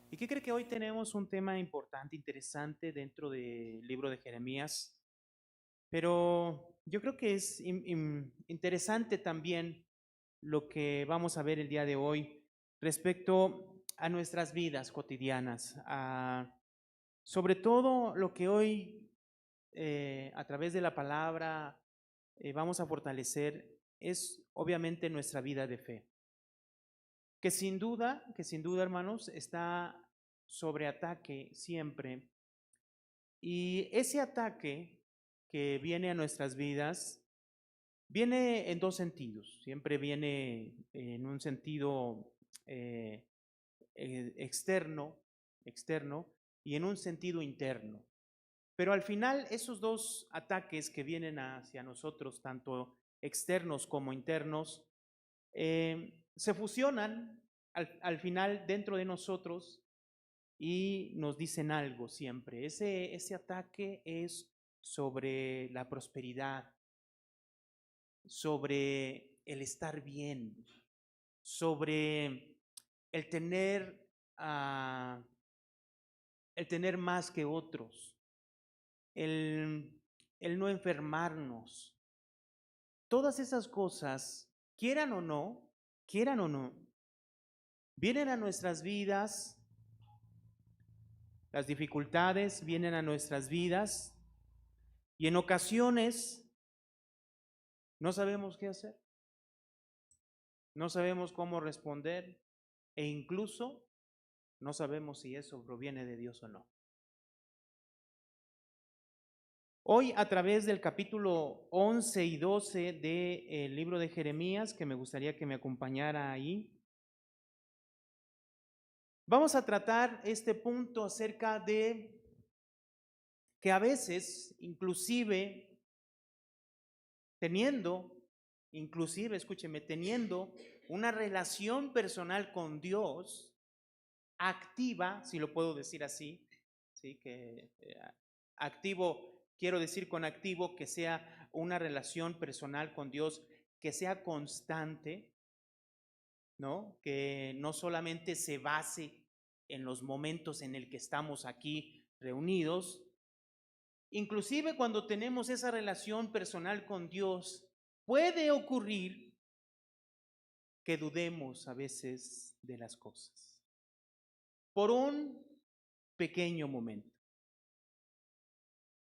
¿Y qué cree que hoy tenemos un tema importante, interesante dentro del libro de Jeremías? Pero yo creo que es interesante también lo que vamos a ver el día de hoy respecto a nuestras vidas cotidianas, sobre todo lo que hoy a través de la palabra vamos a fortalecer es obviamente nuestra vida de fe, que sin duda, hermanos, está sobre ataque siempre. Y ese ataque que viene a nuestras vidas viene en dos sentidos. Siempre viene en un sentido eh, externo, externo y en un sentido interno. Pero al final esos dos ataques que vienen hacia nosotros, tanto externos como internos, se fusionan al final dentro de nosotros y nos dicen algo siempre. Ese ataque es sobre la prosperidad, sobre el estar bien, sobre el tener, ah, el tener más que otros, el, el no enfermarnos. Todas esas cosas, quieran o no, vienen a nuestras vidas, las dificultades vienen a nuestras vidas y en ocasiones no sabemos qué hacer, no sabemos cómo responder e incluso no sabemos si eso proviene de Dios o no. Hoy, a través del capítulo 11 y 12 del libro de Jeremías, que me gustaría que me acompañara ahí, vamos a tratar este punto acerca de que a veces, teniendo, escúcheme, teniendo una relación personal con Dios activa, si lo puedo decir así, ¿sí? Que activo, quiero decir con activo que sea una relación personal con Dios, que sea constante, ¿no? Que no solamente se base en los momentos en el que estamos aquí reunidos, inclusive cuando tenemos esa relación personal con Dios, puede ocurrir que dudemos a veces de las cosas por un pequeño momento,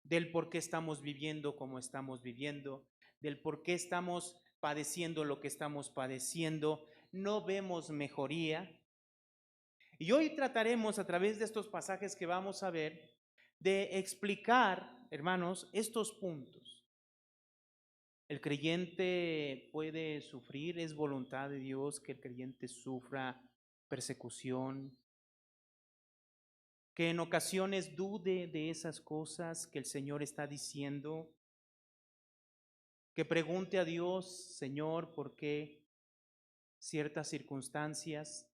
del por qué estamos viviendo como estamos viviendo, del por qué estamos padeciendo lo que estamos padeciendo, no vemos mejoría. Y hoy trataremos a través de estos pasajes que vamos a ver de explicar, hermanos, estos puntos. El creyente puede sufrir, es voluntad de Dios que el creyente sufra persecución, que en ocasiones dude de esas cosas que el Señor está diciendo, que pregunte a Dios, Señor, ¿por qué ciertas circunstancias?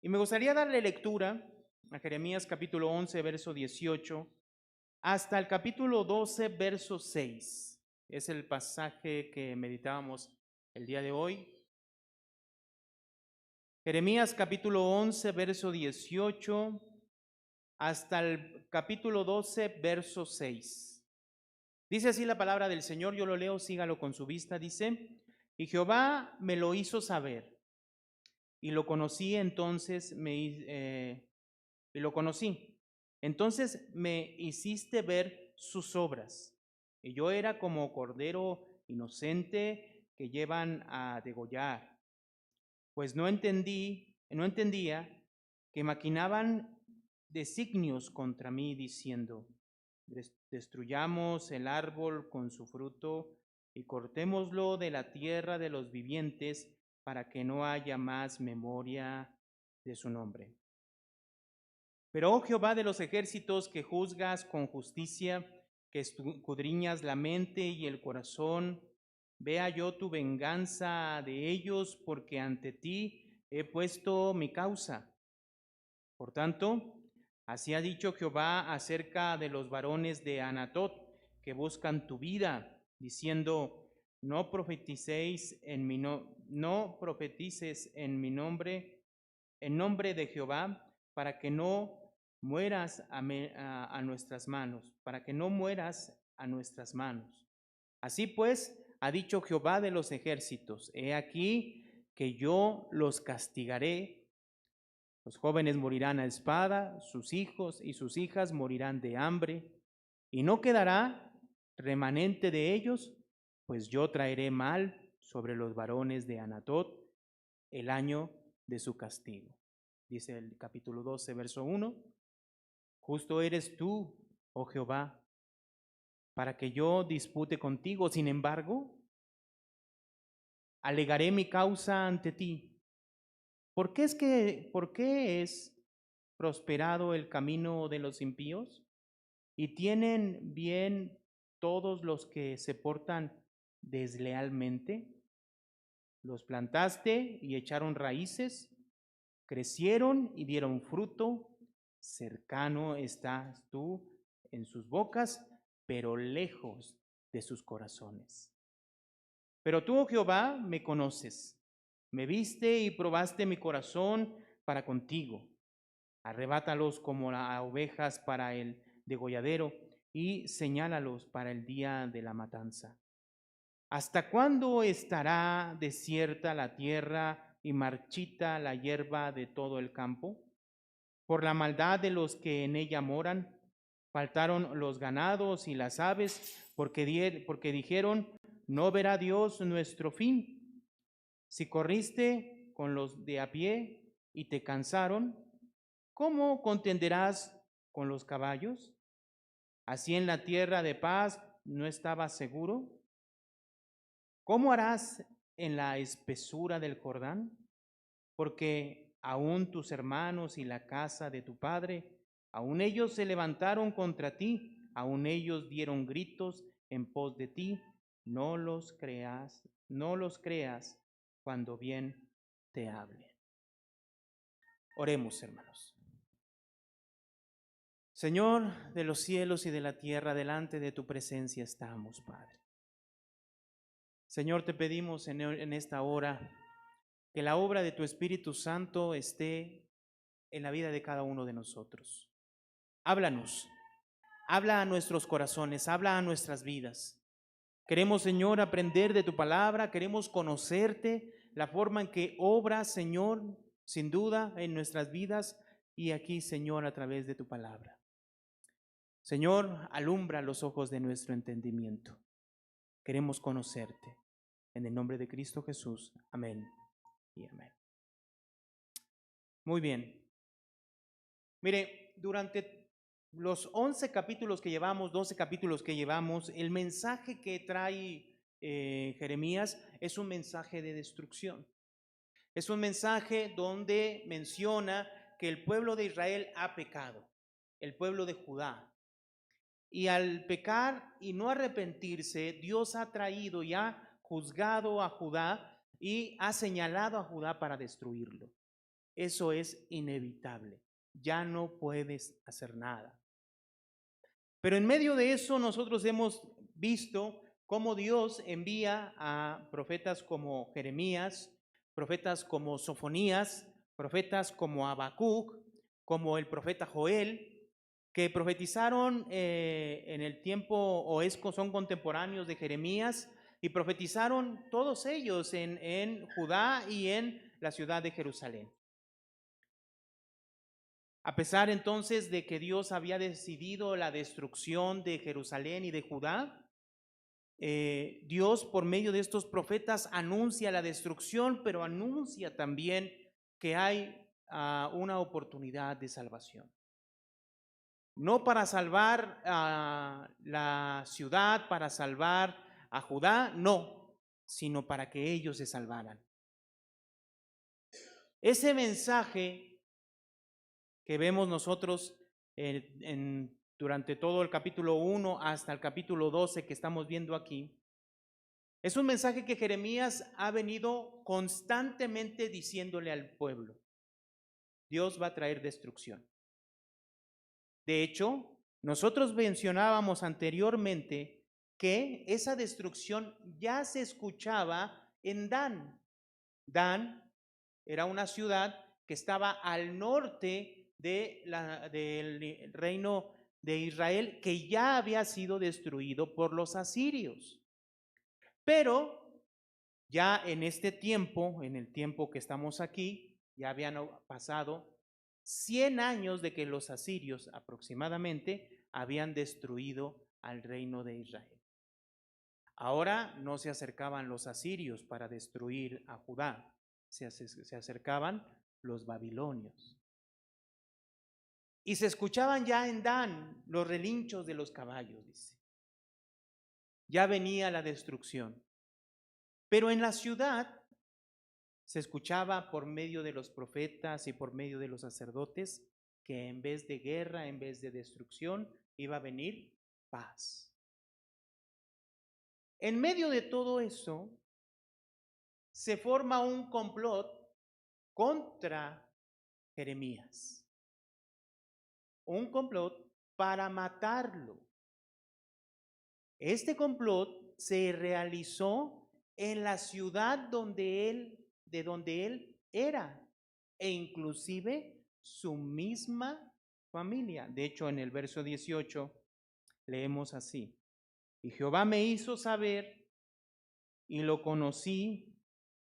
Y me gustaría darle lectura a Jeremías capítulo 11, verso 18, hasta el capítulo 12, verso 6. Es el pasaje que meditábamos el día de hoy. Jeremías capítulo 11, verso 18, hasta el capítulo 12, verso 6. Dice así la palabra del Señor, yo lo leo, sígalo con su vista, dice, y Jehová me lo hizo saber, y lo conocí entonces, y lo conocí. Entonces me hiciste ver sus obras, y yo era como cordero inocente que llevan a degollar, pues no entendía que maquinaban designios contra mí, diciendo, destruyamos el árbol con su fruto y cortémoslo de la tierra de los vivientes para que no haya más memoria de su nombre. Pero, oh Jehová de los ejércitos, que juzgas con justicia, que escudriñas la mente y el corazón, vea yo tu venganza de ellos, porque ante ti he puesto mi causa. Por tanto, así ha dicho Jehová acerca de los varones de Anatot, que buscan tu vida, diciendo, no profetices en mi nombre, en nombre de Jehová, para que no mueras a nuestras manos, para que no mueras a nuestras manos. Así pues, ha dicho Jehová de los ejércitos, he aquí que yo los castigaré. Los jóvenes morirán a espada, sus hijos y sus hijas morirán de hambre, y no quedará remanente de ellos, pues yo traeré mal sobre los varones de Anatot el año de su castigo. Dice el capítulo 12, verso 1. Justo eres tú, oh Jehová, para que yo dispute contigo. Sin embargo, alegaré mi causa ante ti. ¿Por qué es prosperado el camino de los impíos? ¿Y tienen bien todos los que se portan deslealmente? Los plantaste y echaron raíces, crecieron y dieron fruto. Cercano estás tú en sus bocas, pero lejos de sus corazones. Pero tú, oh Jehová, me conoces. Me viste y probaste mi corazón para contigo. Arrebátalos como a ovejas para el degolladero y señálalos para el día de la matanza. ¿Hasta cuándo estará desierta la tierra y marchita la hierba de todo el campo? Por la maldad de los que en ella moran, faltaron los ganados y las aves, porque dijeron, no verá Dios nuestro fin. Si corriste con los de a pie y te cansaron, ¿cómo contenderás con los caballos? Así en la tierra de paz no estabas seguro. ¿Cómo harás en la espesura del Jordán? Porque aún tus hermanos y la casa de tu padre, aún ellos se levantaron contra ti, aún ellos dieron gritos en pos de ti. No los creas cuando bien te hablen. Oremos, hermanos. Señor de los cielos y de la tierra, delante de tu presencia estamos, Padre. Señor, te pedimos en esta hora que la obra de tu Espíritu Santo esté en la vida de cada uno de nosotros. Háblanos, habla a nuestros corazones, habla a nuestras vidas. Queremos, Señor, aprender de tu palabra, queremos conocerte, la forma en que obras, Señor, sin duda, en nuestras vidas y aquí, Señor, a través de tu palabra. Señor, alumbra los ojos de nuestro entendimiento. Queremos conocerte. En el nombre de Cristo Jesús. Amén y amén. Muy bien. Mire, durante los 11 capítulos que llevamos, 12 capítulos que llevamos, el mensaje que trae Jeremías es un mensaje de destrucción. Es un mensaje donde menciona que el pueblo de Israel ha pecado, el pueblo de Judá. Y al pecar y no arrepentirse, Dios ha traído y ha juzgado a Judá y ha señalado a Judá para destruirlo. Eso es inevitable. Ya no puedes hacer nada. Pero en medio de eso nosotros hemos visto cómo Dios envía a profetas como Jeremías, profetas como Sofonías, profetas como Habacuc, como el profeta Joel, que profetizaron en el tiempo son contemporáneos de Jeremías y profetizaron todos ellos en Judá y en la ciudad de Jerusalén. A pesar entonces de que Dios había decidido la destrucción de Jerusalén y de Judá, Dios por medio de estos profetas anuncia la destrucción, pero anuncia también que hay una oportunidad de salvación. No para salvar a la ciudad, para salvar a Judá, no, sino para que ellos se salvaran. Ese mensaje que vemos nosotros durante todo el capítulo 1 hasta el capítulo 12 que estamos viendo aquí, es un mensaje que Jeremías ha venido constantemente diciéndole al pueblo. Dios va a traer destrucción. De hecho, nosotros mencionábamos anteriormente que esa destrucción ya se escuchaba en Dan. Dan era una ciudad que estaba al norte del reino de Israel, que ya había sido destruido por los asirios. Pero ya en este tiempo, en el tiempo que estamos aquí, ya habían pasado 100 años de que los asirios aproximadamente habían destruido al reino de Israel. Ahora no se acercaban los asirios para destruir a Judá, se acercaban los babilonios. Y se escuchaban ya en Dan los relinchos de los caballos, dice. Ya venía la destrucción. Pero en la ciudad se escuchaba por medio de los profetas y por medio de los sacerdotes que en vez de guerra, en vez de destrucción, iba a venir paz. En medio de todo eso, se forma un complot contra Jeremías. Un complot para matarlo. Este complot se realizó en la ciudad de donde él era, e inclusive su misma familia. De hecho, en el verso 18 leemos así: y Jehová me hizo saber y lo conocí,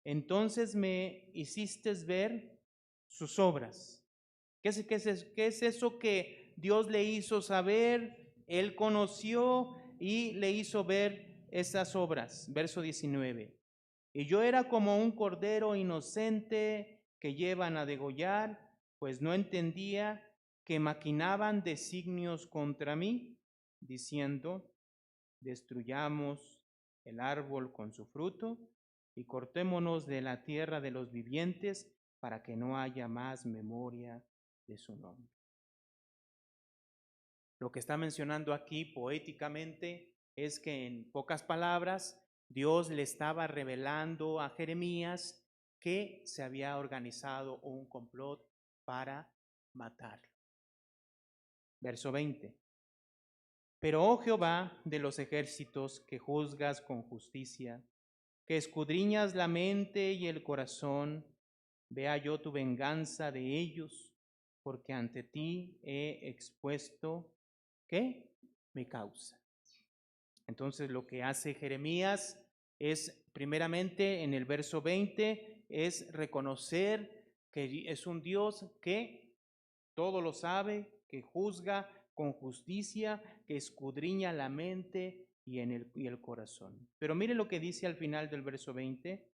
entonces me hiciste ver sus obras. ¿Qué es eso que Dios le hizo saber? Él conoció y le hizo ver esas obras. Verso 19. Y yo era como un cordero inocente que llevan a degollar, pues no entendía que maquinaban designios contra mí, diciendo: destruyamos el árbol con su fruto y cortémonos de la tierra de los vivientes para que no haya más memoria de su nombre. Lo que está mencionando aquí poéticamente es que, en pocas palabras, Dios le estaba revelando a Jeremías que se había organizado un complot para matarlo. Verso 20. Pero, oh Jehová de los ejércitos, que juzgas con justicia, que escudriñas la mente y el corazón, vea yo tu venganza de ellos, porque ante ti he expuesto, ¿qué? Mi causa. Entonces lo que hace Jeremías es, primeramente en el verso 20, es reconocer que es un Dios que todo lo sabe, que juzga con justicia, que escudriña la mente y el corazón. Pero mire lo que dice al final del verso 20.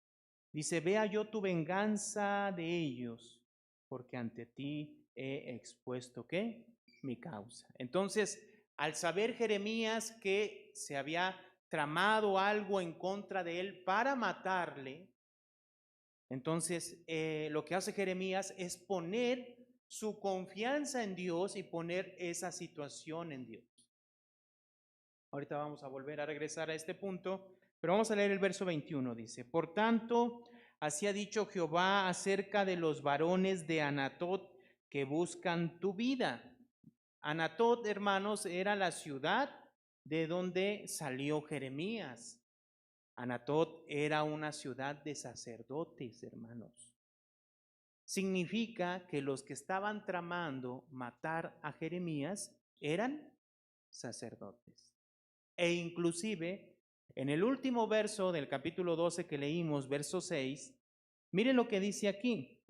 Dice: vea yo tu venganza de ellos, porque ante ti he expuesto, ¿qué? Mi causa. Entonces, al saber Jeremías que se había tramado algo en contra de él para matarle, entonces lo que hace Jeremías es poner su confianza en Dios y poner esa situación en Dios. Ahorita vamos a volver a regresar a este punto, pero vamos a leer el verso 21. Dice: por tanto, así ha dicho Jehová acerca de los varones de Anatot que buscan tu vida. Anatot, hermanos, era la ciudad de donde salió Jeremías. Anatot era una ciudad de sacerdotes, hermanos. Significa que los que estaban tramando matar a Jeremías eran sacerdotes. E inclusive, en el último verso del capítulo 12 que leímos, verso 6, miren lo que dice aquí.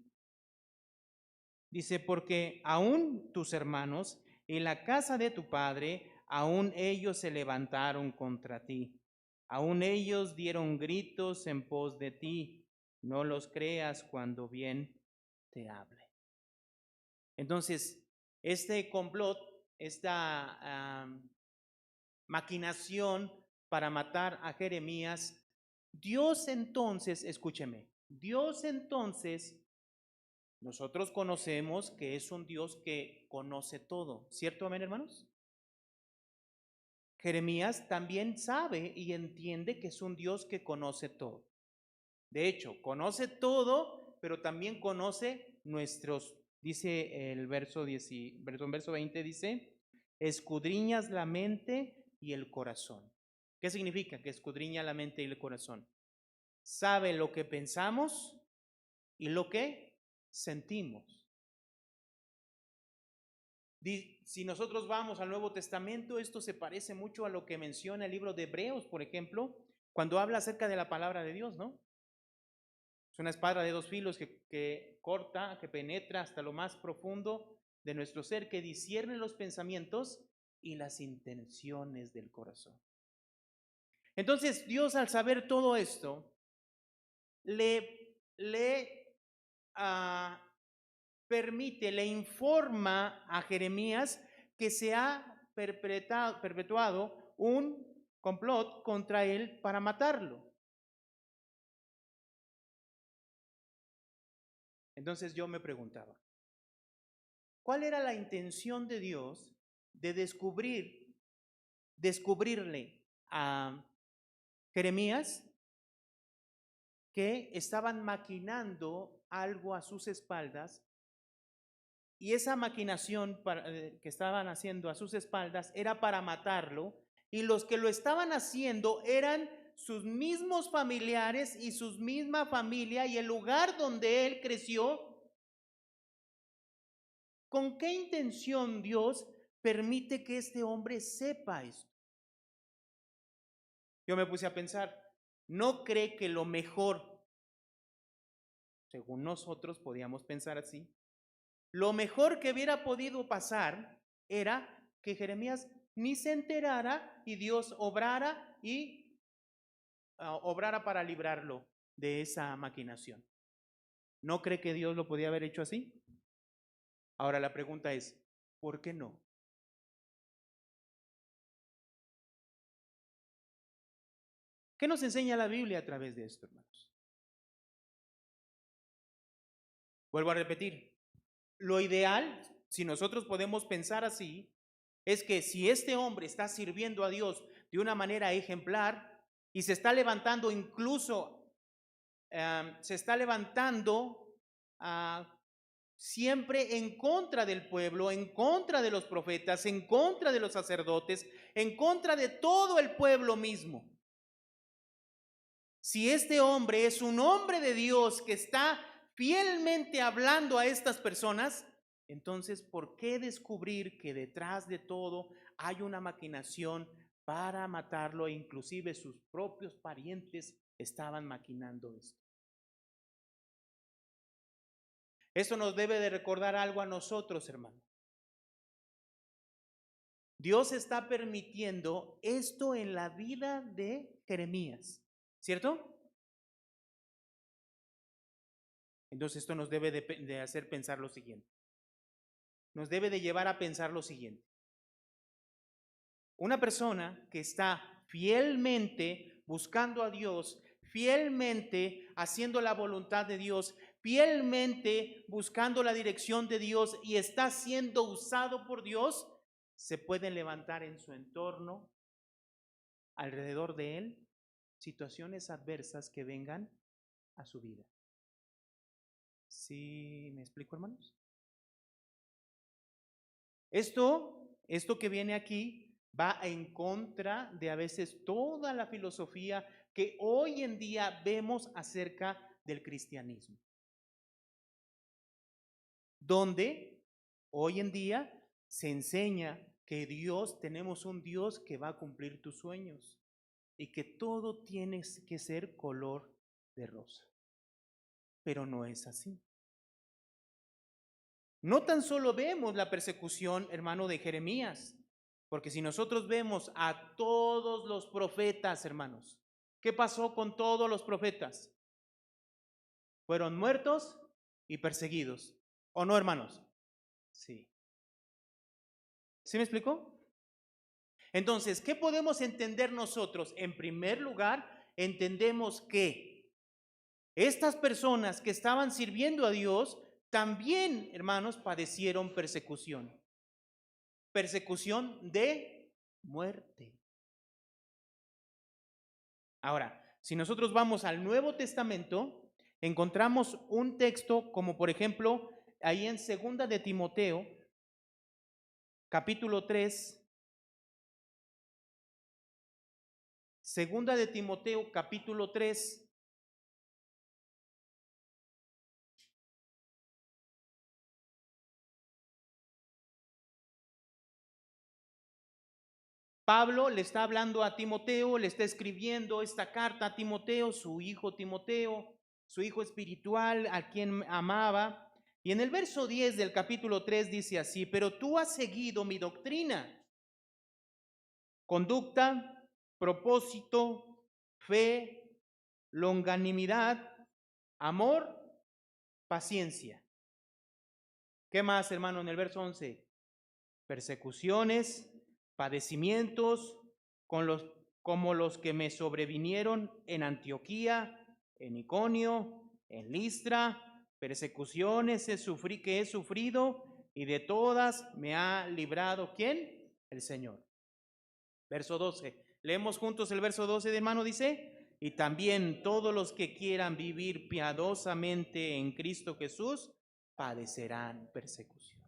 Dice: porque aún tus hermanos y la casa de tu padre, aún ellos se levantaron contra ti. Aún ellos dieron gritos en pos de ti. No los creas cuando bien te hable. Entonces, este complot, esta maquinación para matar a Jeremías, Dios entonces, escúcheme, Dios entonces, nosotros conocemos que es un Dios que conoce todo, ¿cierto, amén, hermanos? Jeremías también sabe y entiende que es un Dios que conoce todo. De hecho, conoce todo, pero también conoce nuestros, dice el verso 20, dice: escudriñas la mente y el corazón. ¿Qué significa que escudriña la mente y el corazón? Sabe lo que pensamos y lo que sentimos. Si nosotros vamos al Nuevo Testamento, esto se parece mucho a lo que menciona el libro de Hebreos, por ejemplo, cuando habla acerca de la palabra de Dios, ¿no? Es una espada de dos filos que corta, que penetra hasta lo más profundo de nuestro ser, que discierne los pensamientos y las intenciones del corazón. Entonces, Dios, al saber todo esto, le permite, le informa a Jeremías que se ha perpetuado un complot contra él para matarlo. Entonces yo me preguntaba, ¿cuál era la intención de Dios de descubrirle a Jeremías que estaban maquinando algo a sus espaldas? Y esa maquinación que estaban haciendo a sus espaldas era para matarlo, y los que lo estaban haciendo eran sus mismos familiares y su misma familia y el lugar donde él creció. ¿Con qué intención Dios permite que este hombre sepa esto? Yo me puse a pensar, ¿no cree que lo mejor, según nosotros podíamos pensar así, lo mejor que hubiera podido pasar era que Jeremías ni se enterara y Dios obrara obrara para librarlo de esa maquinación? ¿No cree que Dios lo podía haber hecho así? Ahora la pregunta es, ¿por qué no? ¿Qué nos enseña la Biblia a través de esto, hermanos? Vuelvo a repetir, lo ideal, si nosotros podemos pensar así, es que si este hombre está sirviendo a Dios de una manera ejemplar y se está levantando incluso, se está levantando siempre en contra del pueblo, en contra de los profetas, en contra de los sacerdotes, en contra de todo el pueblo mismo. Si este hombre es un hombre de Dios que está fielmente hablando a estas personas, entonces, ¿por qué descubrir que detrás de todo hay una maquinación para matarlo e inclusive sus propios parientes estaban maquinando esto? Esto nos debe de recordar algo a nosotros, hermano. Dios está permitiendo esto en la vida de Jeremías, ¿cierto? Entonces esto nos debe de hacer pensar lo siguiente. Nos debe de llevar a pensar lo siguiente. Una persona que está fielmente buscando a Dios, fielmente haciendo la voluntad de Dios, fielmente buscando la dirección de Dios y está siendo usado por Dios, se pueden levantar en su entorno, alrededor de él, situaciones adversas que vengan a su vida. ¿Sí me explico, hermanos? Esto que viene aquí va en contra de a veces toda la filosofía que hoy en día vemos acerca del cristianismo, donde hoy en día se enseña que tenemos un Dios que va a cumplir tus sueños y que todo tiene que ser color de rosa. Pero no es así. No tan solo vemos la persecución, hermano, de Jeremías, porque si nosotros vemos a todos los profetas, hermanos, ¿qué pasó con todos los profetas? Fueron muertos y perseguidos, ¿o no, hermanos? Sí. ¿Sí me explicó? Entonces, ¿qué podemos entender nosotros? En primer lugar, entendemos que estas personas que estaban sirviendo a Dios también, hermanos, padecieron persecución. Persecución de muerte. Ahora, si nosotros vamos al Nuevo Testamento, encontramos un texto como por ejemplo ahí en Segunda de Timoteo, capítulo 3. Segunda de Timoteo, capítulo 3. Pablo le está hablando a Timoteo, le está escribiendo esta carta a Timoteo, su hijo Timoteo, su hijo espiritual, a quien amaba. Y en el verso 10 del capítulo 3 dice así: pero tú has seguido mi doctrina, conducta, propósito, fe, longanimidad, amor, paciencia. ¿Qué más, hermano, en el verso 11? Persecuciones, padecimientos, como los que me sobrevinieron en Antioquía, en Iconio, en Listra, persecuciones que he sufrido, y de todas me ha librado, ¿quién? El Señor. Verso 12. Leemos juntos el verso 12 de hermano, dice: y también todos los que quieran vivir piadosamente en Cristo Jesús padecerán persecución.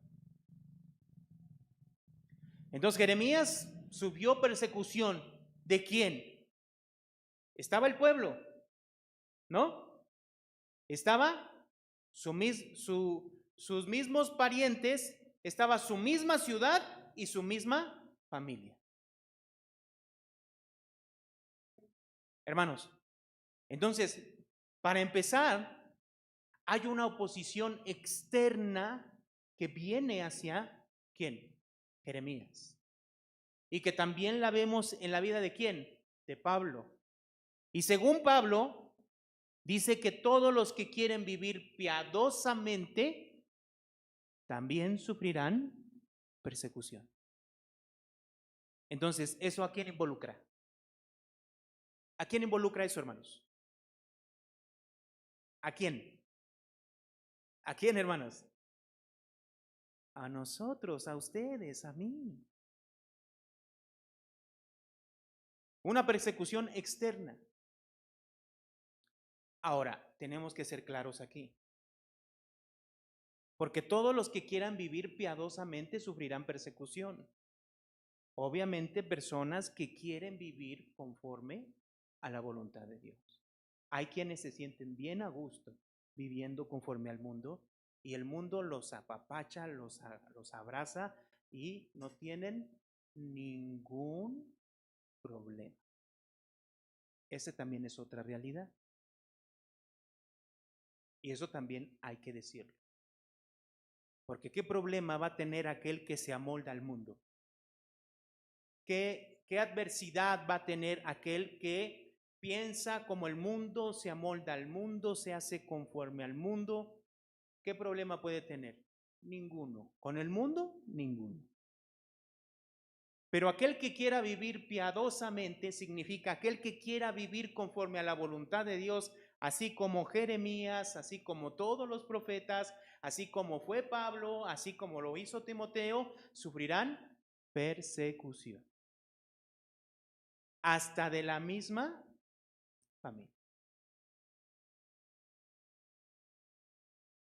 Entonces Jeremías sufrió persecución. ¿De quién? Estaba el pueblo, ¿no? Estaba sus mismos parientes, estaba su misma ciudad y su misma familia. Hermanos, entonces, para empezar, hay una oposición externa que viene hacia ¿quién? Jeremías. Y que también la vemos en la vida de ¿quién? De Pablo. Y según Pablo, dice que todos los que quieren vivir piadosamente también sufrirán persecución. Entonces, ¿eso a quién involucra? ¿A quién involucra eso, hermanos? ¿A quién? ¿A quién, hermanos? A nosotros, a ustedes, a mí. Una persecución externa. Ahora, tenemos que ser claros aquí. Porque todos los que quieran vivir piadosamente sufrirán persecución. Obviamente, personas que quieren vivir conforme a la voluntad de Dios. Hay quienes se sienten bien a gusto viviendo conforme al mundo, y el mundo los apapacha, los abraza y no tienen ningún problema. Esa también es otra realidad. Y eso también hay que decirlo. Porque ¿qué problema va a tener aquel que se amolda al mundo? ¿Qué adversidad va a tener aquel que piensa como el mundo, se amolda al mundo, se hace conforme al mundo? ¿Qué problema puede tener? Ninguno. ¿Con el mundo? Ninguno. Pero aquel que quiera vivir piadosamente significa aquel que quiera vivir conforme a la voluntad de Dios, así como Jeremías, así como todos los profetas, así como fue Pablo, así como lo hizo Timoteo, sufrirán persecución. Hasta de la misma familia.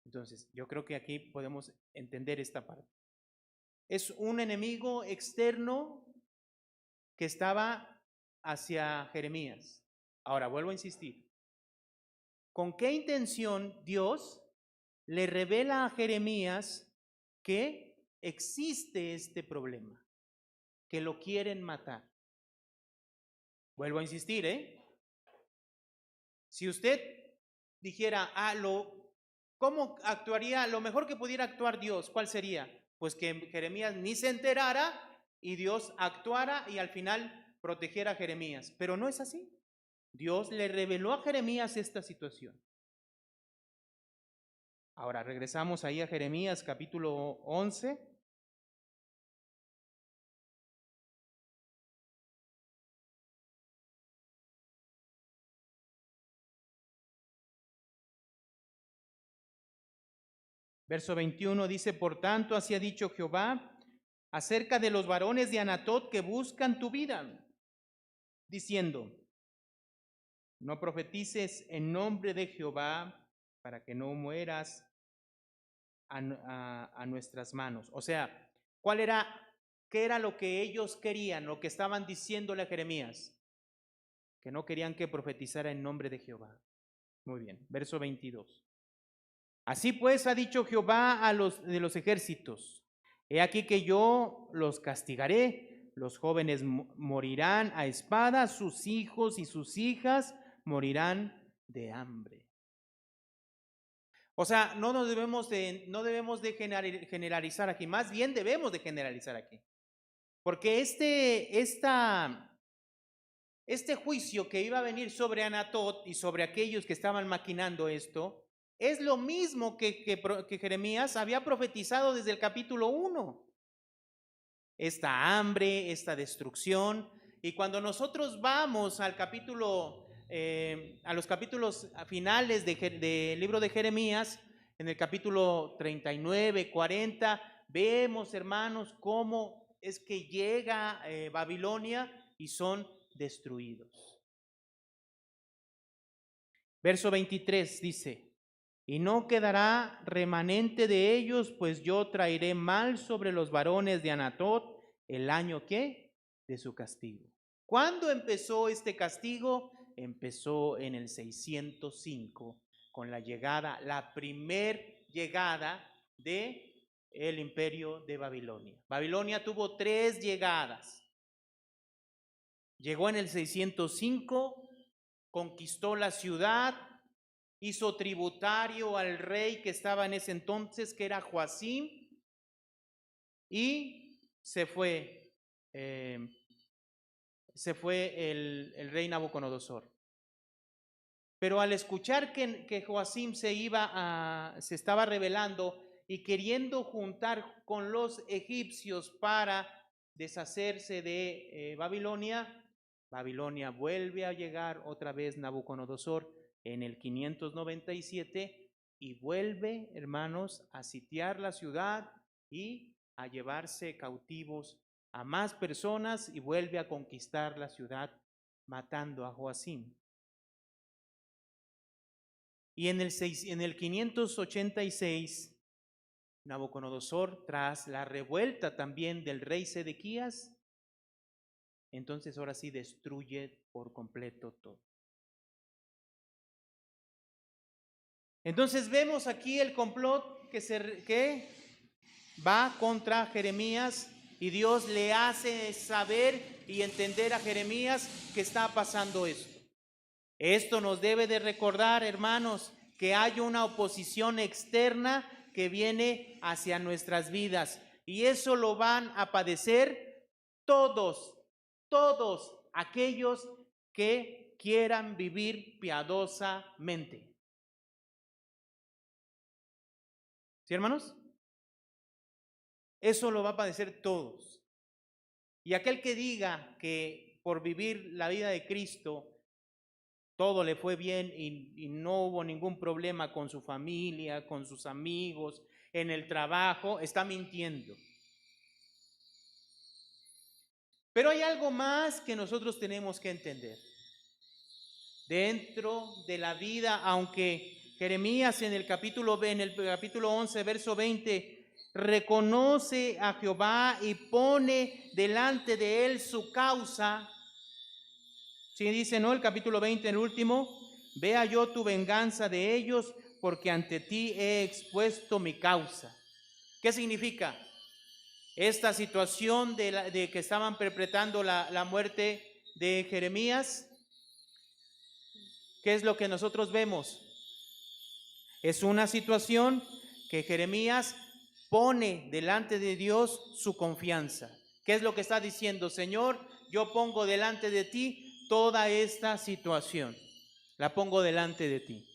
Entonces, yo creo que aquí podemos entender esta parte. Es un enemigo externo que estaba hacia Jeremías. Ahora, vuelvo a insistir. ¿Con qué intención Dios le revela a Jeremías que existe este problema? Que lo quieren matar. Vuelvo a insistir, Si usted dijera, ¿cómo actuaría? Lo mejor que pudiera actuar Dios, ¿cuál sería? Pues que Jeremías ni se enterara y Dios actuara y al final protegiera a Jeremías. Pero no es así. Dios le reveló a Jeremías esta situación. Ahora regresamos ahí a Jeremías capítulo 11. Verso 21 dice: por tanto, así ha dicho Jehová acerca de los varones de Anatot que buscan tu vida, diciendo: no profetices en nombre de Jehová para que no mueras a nuestras manos. O sea, ¿qué era lo que ellos querían, lo que estaban diciéndole a Jeremías? Que no querían que profetizara en nombre de Jehová. Muy bien, verso 22. Así pues ha dicho Jehová de los ejércitos: he aquí que yo los castigaré los jóvenes morirán a espada, sus hijos y sus hijas morirán de hambre. O sea, no debemos de generalizar aquí, más bien debemos de generalizar aquí. Porque este juicio que iba a venir sobre Anatot y sobre aquellos que estaban maquinando esto, es lo mismo que Jeremías había profetizado desde el capítulo 1. Esta hambre, esta destrucción. Y cuando nosotros vamos al capítulo, a los capítulos finales del libro de Jeremías, en el capítulo 39, 40, vemos, hermanos, cómo es que llega Babilonia y son destruidos. Verso 23 dice: y no quedará remanente de ellos, pues yo traeré mal sobre los varones de Anatot el año ¿qué? De su castigo. ¿Cuándo empezó este castigo? Empezó en el 605 con la llegada, la primer llegada de el imperio de Babilonia. Babilonia tuvo 3 llegadas. Llegó en el 605, conquistó la ciudad, hizo tributario al rey que estaba en ese entonces, que era Joacim, y se fue el rey Nabucodonosor. Pero al escuchar que Joacim se estaba rebelando y queriendo juntar con los egipcios para deshacerse de Babilonia, Babilonia vuelve a llegar otra vez Nabucodonosor en el 597 y vuelve, hermanos, a sitiar la ciudad y a llevarse cautivos a más personas y vuelve a conquistar la ciudad matando a Joacim. Y en el 586, Nabucodonosor, tras la revuelta también del rey Sedequías, entonces ahora sí destruye por completo todo. Entonces vemos aquí el complot que va contra Jeremías y Dios le hace saber y entender a Jeremías que está pasando esto. Esto nos debe de recordar, hermanos, que hay una oposición externa que viene hacia nuestras vidas y eso lo van a padecer todos aquellos que quieran vivir piadosamente. ¿Sí, hermanos? Eso lo va a padecer todos. Y aquel que diga que por vivir la vida de Cristo todo le fue bien y no hubo ningún problema con su familia, con sus amigos, en el trabajo, está mintiendo. Pero hay algo más que nosotros tenemos que entender. Dentro de la vida, aunque Jeremías en el capítulo 11, verso 20, reconoce a Jehová y pone delante de él su causa. Sí, dice, ¿no? El capítulo 20, el último: vea yo tu venganza de ellos, porque ante ti he expuesto mi causa. ¿Qué significa? Esta situación de que estaban perpetrando la muerte de Jeremías, ¿qué es lo que nosotros vemos? Es una situación que Jeremías pone delante de Dios su confianza. ¿Qué es lo que está diciendo? Señor, yo pongo delante de ti toda esta situación. La pongo delante de ti.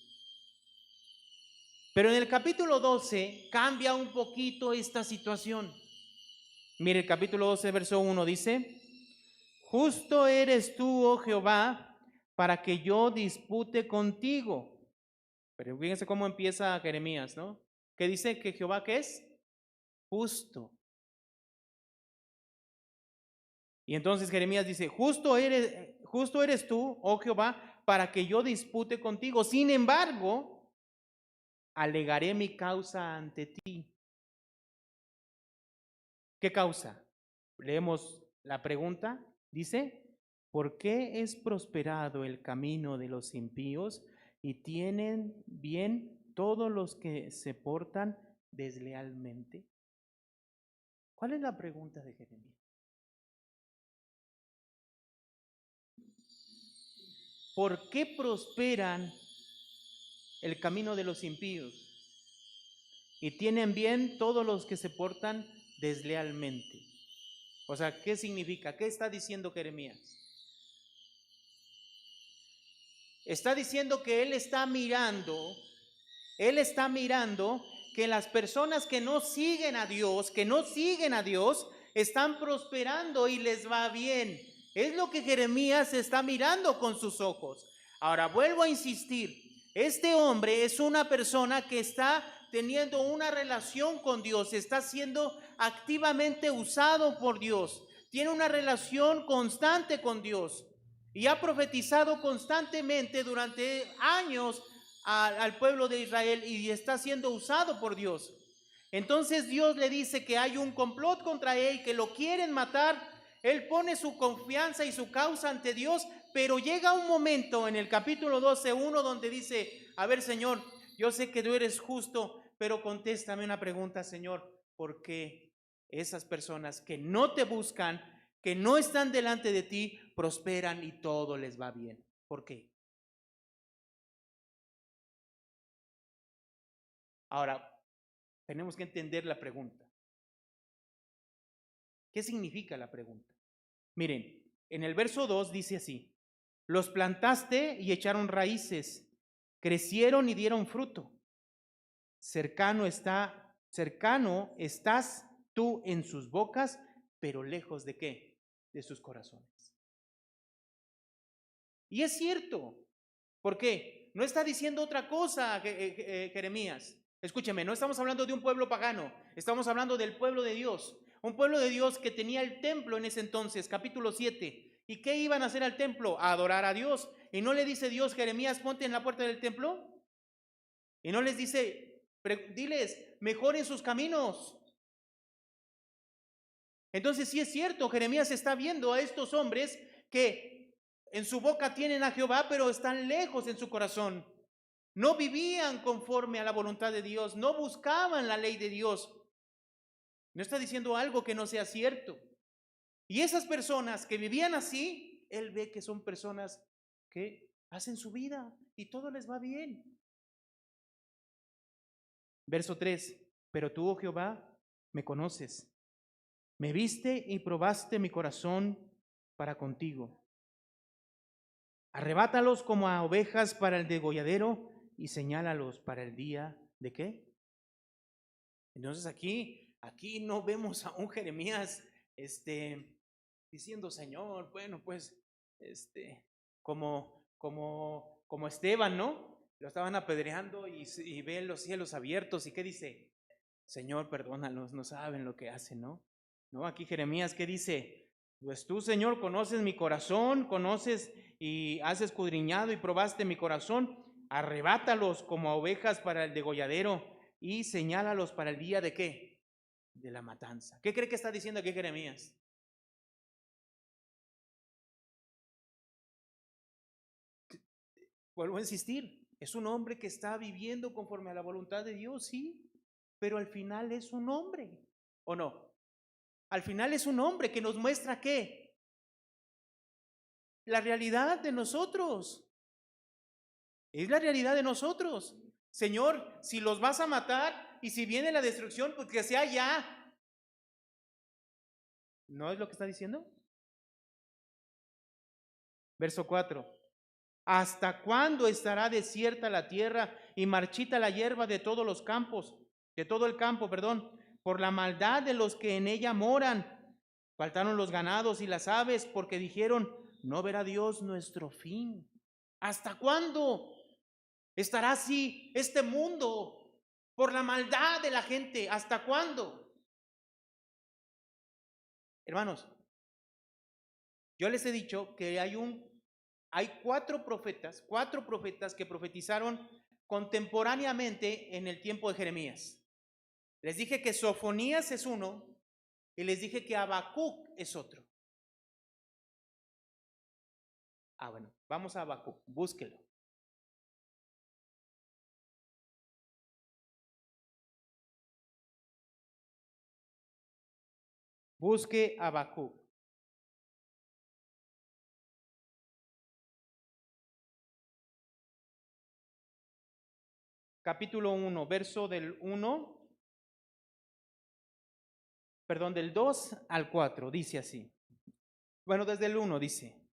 Pero en el capítulo 12 cambia un poquito esta situación. Mire, el capítulo 12, verso 1 dice: justo eres tú, oh Jehová, para que yo dispute contigo. Pero fíjense cómo empieza Jeremías, ¿no? Que dice que Jehová, ¿qué es? Justo. Y entonces Jeremías dice: justo eres tú, oh Jehová, para que yo dispute contigo. Sin embargo, alegaré mi causa ante ti. ¿Qué causa? Leemos la pregunta. Dice: ¿por qué es prosperado el camino de los impíos y tienen bien todos los que se portan deslealmente? ¿Cuál es la pregunta de Jeremías? ¿por qué prosperan el camino de los impíos y tienen bien todos los que se portan deslealmente? O sea, ¿qué significa? ¿Qué está diciendo Jeremías? Está diciendo que él está mirando que las personas que no siguen a Dios, están prosperando y les va bien. Es lo que Jeremías está mirando con sus ojos. Ahora, vuelvo a insistir, este hombre es una persona que está teniendo una relación con Dios, está siendo activamente usado por Dios, tiene una relación constante con Dios y ha profetizado constantemente durante años al pueblo de Israel y está siendo usado por Dios. Entonces Dios le dice que hay un complot contra él, que lo quieren matar. Él pone su confianza y su causa ante Dios, pero llega un momento en el capítulo 12:1 donde dice: a ver, Señor, yo sé que tú eres justo, pero contéstame una pregunta, Señor: ¿por qué esas personas que no te buscan, que no están delante de ti, prosperan y todo les va bien? ¿Por qué? Ahora, tenemos que entender la pregunta. ¿Qué significa la pregunta? Miren, en el verso 2 dice así: los plantaste y echaron raíces, crecieron y dieron fruto. Cercano estás tú en sus bocas, pero lejos ¿de qué? De sus corazones. Y es cierto. ¿Por qué? No está diciendo otra cosa Jeremías. Escúcheme, no estamos hablando de un pueblo pagano, estamos hablando del pueblo de Dios. Un pueblo de Dios que tenía el templo en ese entonces, capítulo 7. ¿Y qué iban a hacer al templo? A adorar a Dios. ¿Y no le dice Dios: Jeremías, ponte en la puerta del templo? ¿Y no les dice: diles, mejoren sus caminos? Entonces sí es cierto, Jeremías está viendo a estos hombres que en su boca tienen a Jehová, pero están lejos en su corazón. No vivían conforme a la voluntad de Dios, no buscaban la ley de Dios. No está diciendo algo que no sea cierto. Y esas personas que vivían así, él ve que son personas que hacen su vida y todo les va bien. Verso 3: pero tú, oh Jehová, me conoces, me viste y probaste mi corazón para contigo. Arrebátalos como a ovejas para el degolladero y señálalos para el día ¿de qué? Entonces aquí no vemos a un Jeremías diciendo: Señor, bueno, pues como Esteban, ¿no? Lo estaban apedreando y ve los cielos abiertos y ¿qué dice? Señor, perdónalos, no saben lo que hacen, ¿no? No, aquí Jeremías, ¿qué dice? Pues tú, Señor, conoces mi corazón, conoces y has escudriñado y probaste mi corazón. Arrebátalos como a ovejas para el degolladero y señálalos para el día ¿de qué? De la matanza. ¿Qué cree que está diciendo aquí Jeremías? Vuelvo a insistir, es un hombre que está viviendo conforme a la voluntad de Dios, sí, pero al final es un hombre, ¿o no? Al final es un hombre que nos muestra ¿qué? La realidad de nosotros. Es la realidad de nosotros. Señor, si los vas a matar y si viene la destrucción, pues que sea ya. ¿No es lo que está diciendo? Verso 4: ¿hasta cuándo estará desierta la tierra y marchita la hierba de todos los campos, de todo el campo, perdón, por la maldad de los que en ella moran? Faltaron los ganados y las aves porque dijeron: no verá Dios nuestro fin. ¿Hasta cuándo estará así este mundo por la maldad de la gente? ¿Hasta cuándo? Hermanos, yo les he dicho que hay cuatro profetas que profetizaron contemporáneamente en el tiempo de Jeremías. Les dije que Sofonías es uno y les dije que Habacuc es otro. Bueno, vamos a Habacuc, búsquelo. Busque Habacuc. capítulo 1, verso del 2 al 4, dice así. Bueno, desde el 1 dice,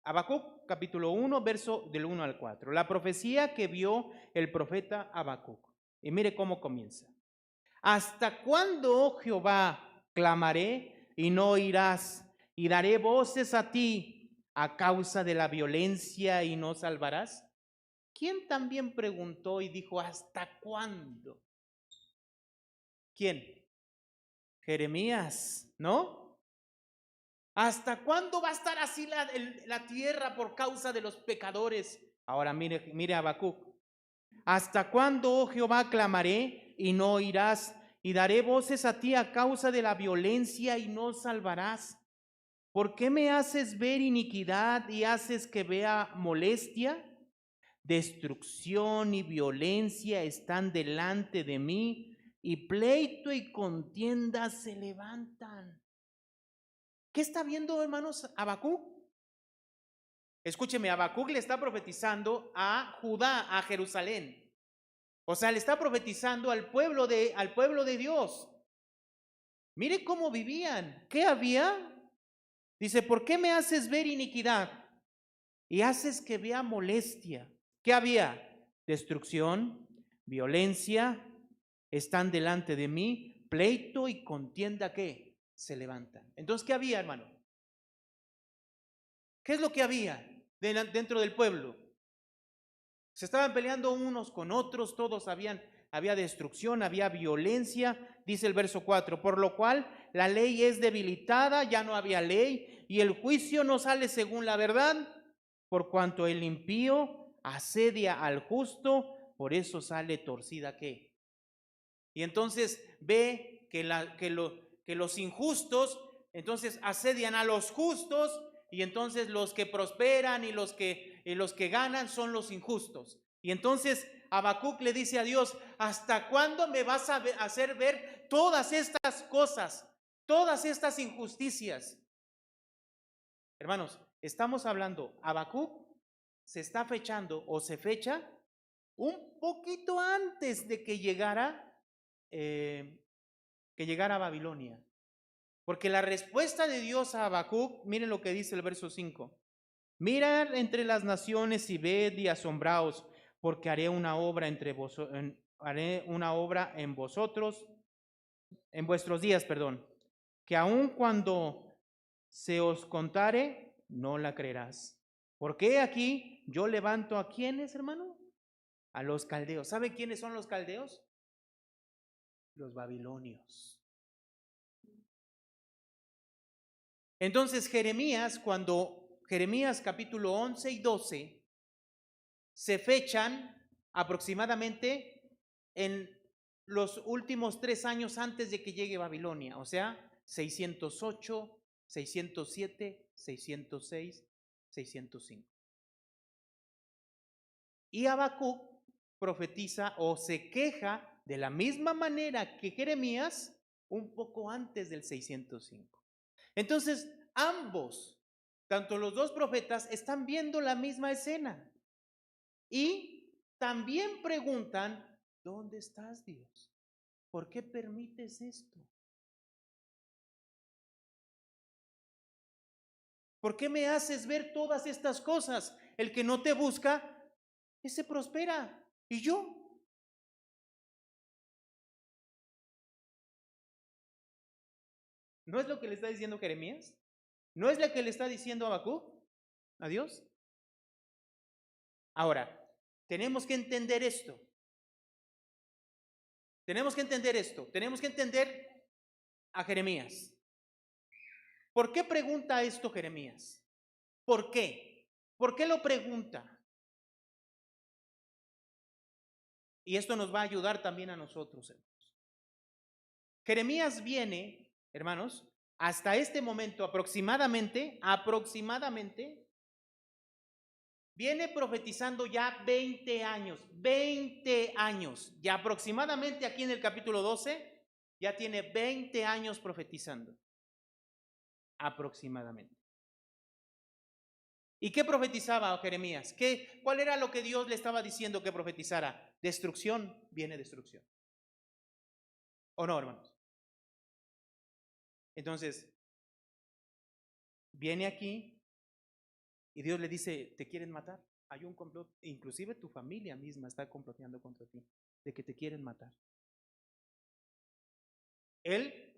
Habacuc, capítulo 1, verso del 1 al 4. La profecía que vio el profeta Habacuc. Y mire cómo comienza. ¿Hasta cuándo, oh Jehová, clamaré y no oirás? Y daré voces a ti a causa de la violencia y no salvarás. ¿Quién también preguntó y dijo, ¿hasta cuándo? ¿Quién? Jeremías, ¿no? ¿Hasta cuándo va a estar así la tierra por causa de los pecadores? Ahora mire Habacuc. ¿Hasta cuándo, oh Jehová, clamaré y no oirás? Y daré voces a ti a causa de la violencia y no salvarás. ¿Por qué me haces ver iniquidad y haces que vea molestia? Destrucción y violencia están delante de mí, y pleito y contienda se levantan. ¿Qué está viendo, hermanos, Habacuc? Escúcheme, Habacuc le está profetizando a Judá, a Jerusalén. O sea, le está profetizando al pueblo de Dios. Mire cómo vivían. ¿Qué había? Dice, ¿por qué me haces ver iniquidad y haces que vea molestia? ¿Qué había? Destrucción, violencia, están delante de mí, pleito y contienda, ¿qué? Se levantan. Entonces, ¿qué había, hermano? ¿Qué es lo que había dentro del pueblo? Se estaban peleando unos con otros, había destrucción, había violencia, dice el verso 4, por lo cual la ley es debilitada, ya no había ley, y el juicio no sale según la verdad, por cuanto el impío asedia al justo, por eso sale torcida ¿qué? Y entonces ve que los injustos, entonces asedian a los justos, y entonces los que prosperan y los que ganan son los injustos. Y entonces Habacuc le dice a Dios, ¿hasta cuándo me vas a hacer ver todas estas cosas, todas estas injusticias? Hermanos, estamos hablando, Habacuc se está fechando o se fecha un poquito antes de que llegara a Babilonia. Porque la respuesta de Dios a Habacuc, miren lo que dice el verso 5. Mirad entre las naciones y ved y asombraos, porque haré una obra en vosotros, en vuestros días, que aun cuando se os contare, no la creerás. Porque aquí yo levanto a quiénes, hermano? A los caldeos. ¿Sabe quiénes son los caldeos? Los babilonios. Entonces Jeremías capítulo 11 y 12 se fechan aproximadamente en los últimos 3 años antes de que llegue Babilonia, o sea, 608, 607, 606, 605. Y Habacuc profetiza o se queja de la misma manera que Jeremías un poco antes del 605. Entonces, ambos, tanto los dos profetas, están viendo la misma escena y también preguntan, ¿dónde estás, Dios? ¿Por qué permites esto? ¿Por qué me haces ver todas estas cosas? El que no te busca, ese prospera. ¿Y yo? ¿No es lo que le está diciendo Jeremías? ¿No es lo que le está diciendo Habacuc a Dios? Ahora, tenemos que entender esto. Tenemos que entender a Jeremías. ¿Por qué pregunta esto Jeremías? ¿Por qué? ¿Por qué lo pregunta? Y esto nos va a ayudar también a nosotros, hermanos. Jeremías viene, hermanos, hasta este momento aproximadamente, viene profetizando ya 20 años, ya aproximadamente aquí en el capítulo 12, ya tiene 20 años profetizando, aproximadamente. ¿Y qué profetizaba Jeremías? ¿Cuál era lo que Dios le estaba diciendo que profetizara? Destrucción, viene destrucción. ¿O no, hermanos? Entonces, viene aquí y Dios le dice, ¿te quieren matar? Hay un complot, inclusive tu familia misma está comploteando contra ti, de que te quieren matar. Él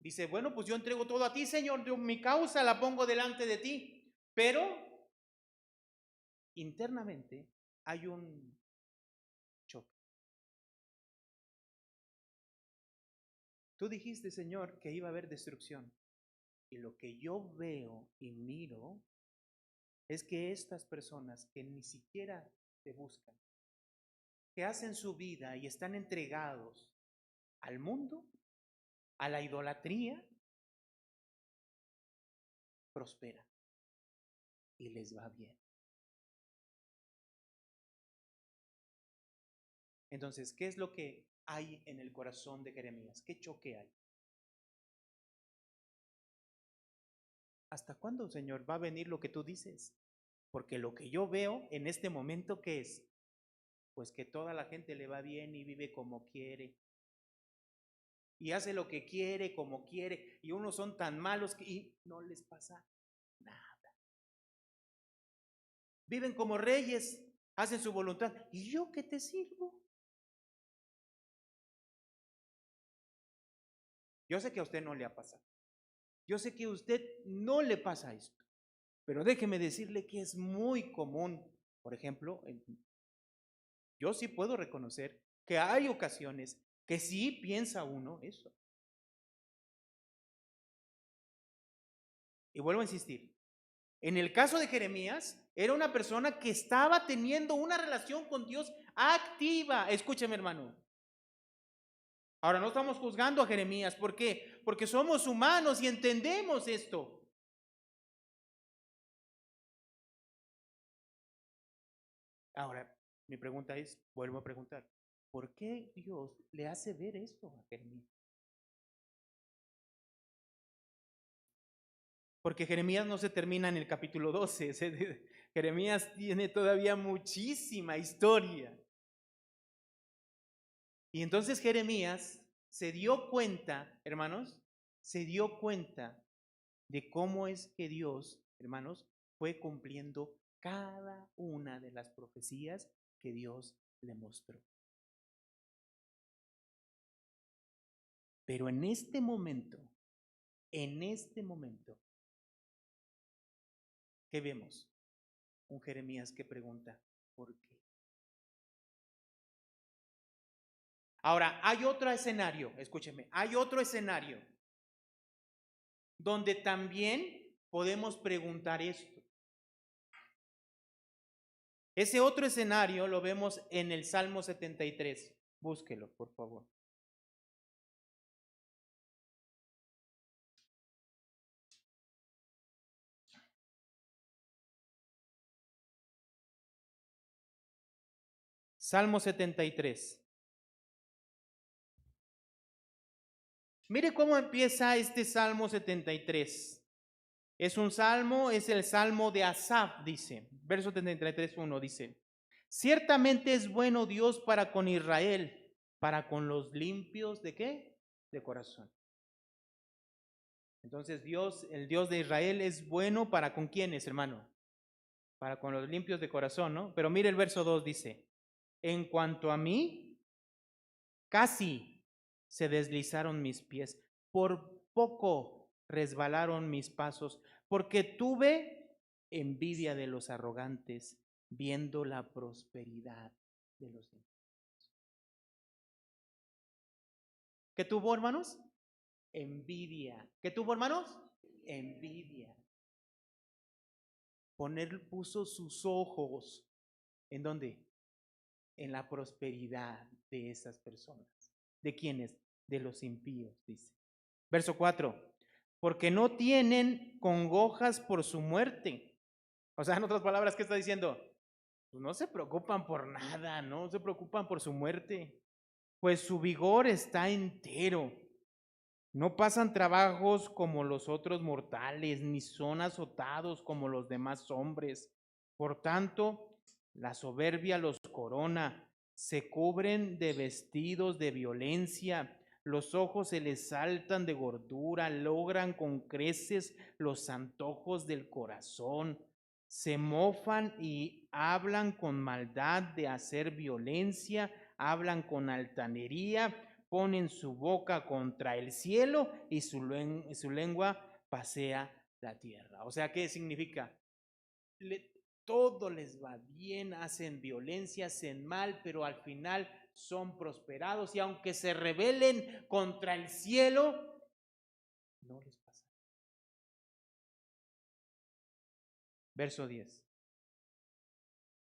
dice, bueno, pues yo entrego todo a ti, Señor, yo mi causa la pongo delante de ti, pero internamente hay un choque. Tú dijiste, Señor, que iba a haber destrucción, y lo que yo veo y miro es que estas personas que ni siquiera te buscan, que hacen su vida y están entregados al mundo, a la idolatría, prosperan y les va bien. Entonces, ¿qué es lo que hay en el corazón de Jeremías? ¿Qué choque hay? ¿Hasta cuándo, Señor, va a venir lo que tú dices? Porque lo que yo veo en este momento, ¿qué es? Pues que toda la gente le va bien y vive como quiere. Y hace lo que quiere, como quiere. Y unos son tan malos que y no les pasa nada. Viven como reyes, hacen su voluntad. ¿Y yo qué te sirvo? Yo sé que a usted no le ha pasado. Yo sé que a usted no le pasa esto. Pero déjeme decirle que es muy común. Por ejemplo, yo sí puedo reconocer que hay ocasiones que sí piensa uno eso. Y vuelvo a insistir, en el caso de Jeremías, era una persona que estaba teniendo una relación con Dios activa. Escúcheme, hermano. Ahora, no estamos juzgando a Jeremías. ¿Por qué? Porque somos humanos y entendemos esto. Ahora, mi pregunta es, vuelvo a preguntar, ¿por qué Dios le hace ver esto a Jeremías? Porque Jeremías no se termina en el capítulo 12. Jeremías tiene todavía muchísima historia. Y entonces Jeremías se dio cuenta, hermanos, se dio cuenta de cómo es que Dios, hermanos, fue cumpliendo cada una de las profecías que Dios le mostró. Pero en este momento, ¿qué vemos? Un Jeremías que pregunta, ¿por qué? Ahora, hay otro escenario, escúcheme, hay otro escenario donde también podemos preguntar esto. Ese otro escenario lo vemos en el Salmo 73. Búsquelo, por favor. Salmo 73. Mire cómo empieza este Salmo 73. Es un salmo, es el Salmo de Asaf, dice. Verso 73:1 dice: Ciertamente es bueno Dios para con Israel, para con los limpios ¿de qué? De corazón. Entonces Dios, el Dios de Israel es bueno para con quiénes, hermano? Para con los limpios de corazón, ¿no? Pero mire el verso 2 dice: En cuanto a mí, casi se deslizaron mis pies, por poco resbalaron mis pasos, porque tuve envidia de los arrogantes, viendo la prosperidad de los demás. ¿Qué tuvo, hermanos? Envidia. ¿Qué tuvo, hermanos? Envidia. Puso sus ojos, ¿en dónde? En la prosperidad de esas personas. ¿De quiénes? De los impíos, dice. Verso 4. Porque no tienen congojas por su muerte. O sea, en otras palabras, ¿qué está diciendo? Pues no se preocupan por nada, no se preocupan por su muerte, pues su vigor está entero. No pasan trabajos como los otros mortales, ni son azotados como los demás hombres. Por tanto, la soberbia los corona, se cubren de vestidos de violencia, los ojos se les saltan de gordura, logran con creces los antojos del corazón, se mofan y hablan con maldad de hacer violencia, hablan con altanería, ponen su boca contra el cielo y su lengua pasea la tierra. O sea, ¿qué significa? Todo les va bien, hacen violencia, hacen mal, pero al final son prosperados y aunque se rebelen contra el cielo, no les pasa. Verso 10.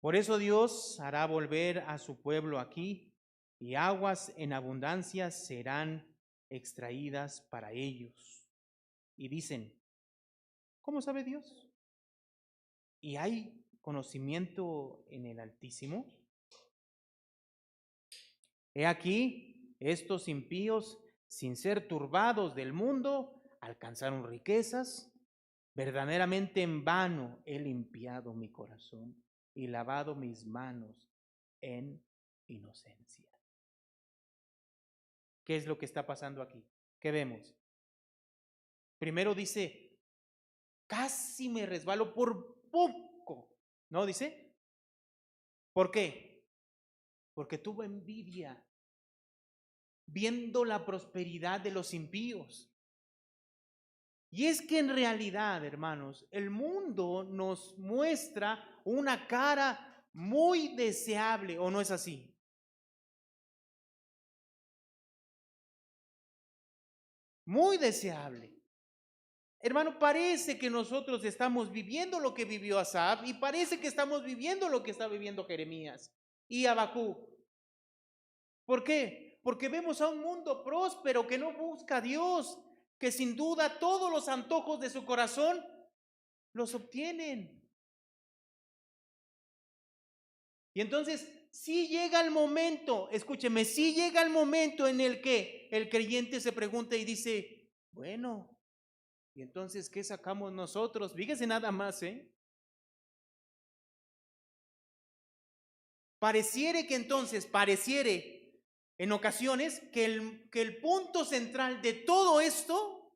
Por eso Dios hará volver a su pueblo aquí y aguas en abundancia serán extraídas para ellos. Y dicen, ¿cómo sabe Dios? ¿Y hay conocimiento en el Altísimo? He aquí, estos impíos, sin ser turbados del mundo, alcanzaron riquezas. Verdaderamente en vano he limpiado mi corazón y lavado mis manos en inocencia. ¿Qué es lo que está pasando aquí? ¿Qué vemos? Primero dice, casi me resbalo por poco. ¿No dice? ¿Por qué? Porque tuvo envidia viendo la prosperidad de los impíos. Y es que en realidad, hermanos, el mundo nos muestra una cara muy deseable, ¿o no es así? Muy deseable. Hermano, parece que nosotros estamos viviendo lo que vivió Asaf y parece que estamos viviendo lo que está viviendo Jeremías y Habacuc. ¿Por qué? Porque vemos a un mundo próspero que no busca a Dios, que sin duda todos los antojos de su corazón los obtienen. Y entonces, si llega el momento, escúcheme, si llega el momento en el que el creyente se pregunta y dice, bueno, ¿y entonces qué sacamos nosotros? Fíjese nada más, Pareciere que entonces, pareciere en ocasiones que el punto central de todo esto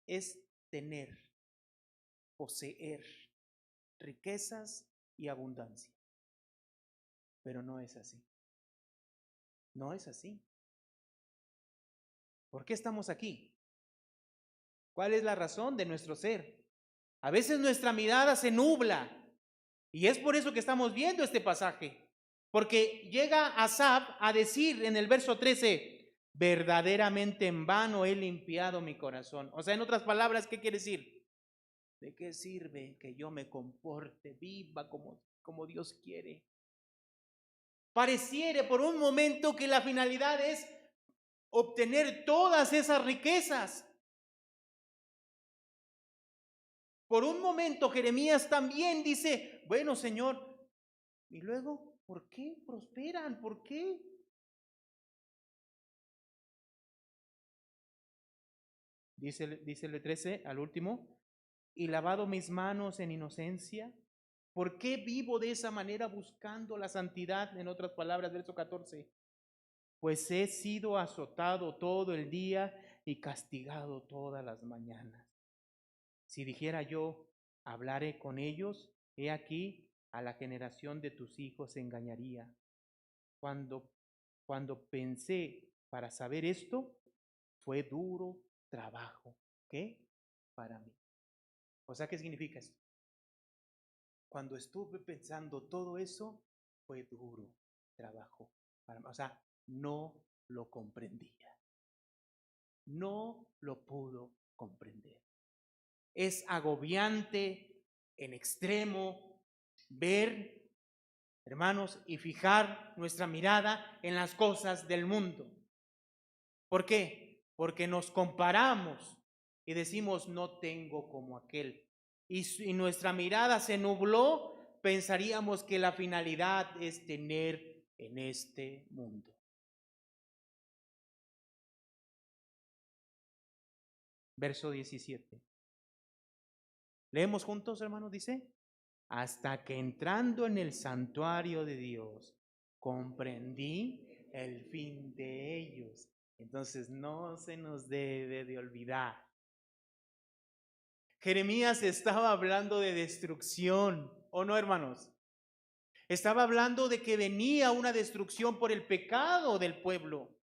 es tener, poseer riquezas y abundancia. Pero no es así. No es así. ¿Por qué estamos aquí? ¿Cuál es la razón de nuestro ser? A veces nuestra mirada se nubla y es por eso que estamos viendo este pasaje. Porque llega Asaf a decir en el verso 13, verdaderamente en vano he limpiado mi corazón. O sea, en otras palabras, ¿qué quiere decir? ¿De qué sirve que yo me comporte, viva como Dios quiere? Pareciere por un momento que la finalidad es obtener todas esas riquezas. Por un momento Jeremías también dice, bueno, Señor, ¿y luego por qué prosperan? ¿Por qué? Dice el 13 al último, y lavado mis manos en inocencia. ¿Por qué vivo de esa manera buscando la santidad? En otras palabras, verso 14. Pues he sido azotado todo el día y castigado todas las mañanas. Si dijera yo, hablaré con ellos, he aquí, a la generación de tus hijos se engañaría. Cuando pensé para saber esto, fue duro trabajo. ¿Qué? Para mí. O sea, ¿qué significa esto? Cuando estuve pensando todo eso, fue duro trabajo para mí. O sea, no lo comprendía. No lo pudo comprender. Es agobiante en extremo ver, hermanos, y fijar nuestra mirada en las cosas del mundo. ¿Por qué? Porque nos comparamos y decimos, no tengo como aquel. Y nuestra mirada se nubló, pensaríamos que la finalidad es tener en este mundo. verso 17. Leemos juntos, hermanos, dice, hasta que entrando en el santuario de Dios, comprendí el fin de ellos. Entonces no se nos debe de olvidar. Jeremías estaba hablando de destrucción, ¿o no, hermanos? Estaba hablando de que venía una destrucción por el pecado del pueblo.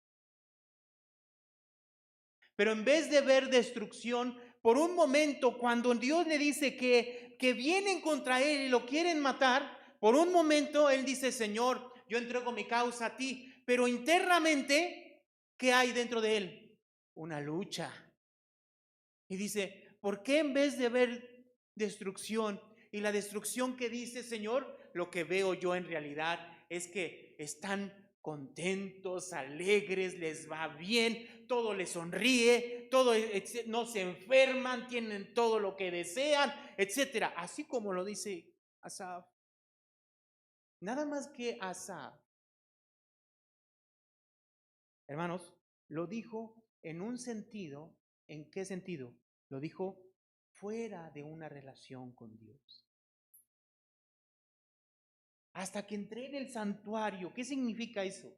Pero en vez de ver destrucción, por un momento, cuando Dios le dice que vienen contra él y lo quieren matar, por un momento él dice, Señor, yo entrego mi causa a ti. Pero internamente, ¿qué hay dentro de él? Una lucha. Y dice, ¿por qué en vez de ver destrucción y la destrucción que dice, Señor, lo que veo yo en realidad es que están contentos, alegres, les va bien, todo les sonríe, todo, no se enferman, tienen todo lo que desean, etcétera? Así como lo dice Asaf. Nada más que Asaf, hermanos, lo dijo en un sentido. ¿En qué sentido? Lo dijo fuera de una relación con Dios. Hasta que entré en el santuario. ¿Qué significa eso?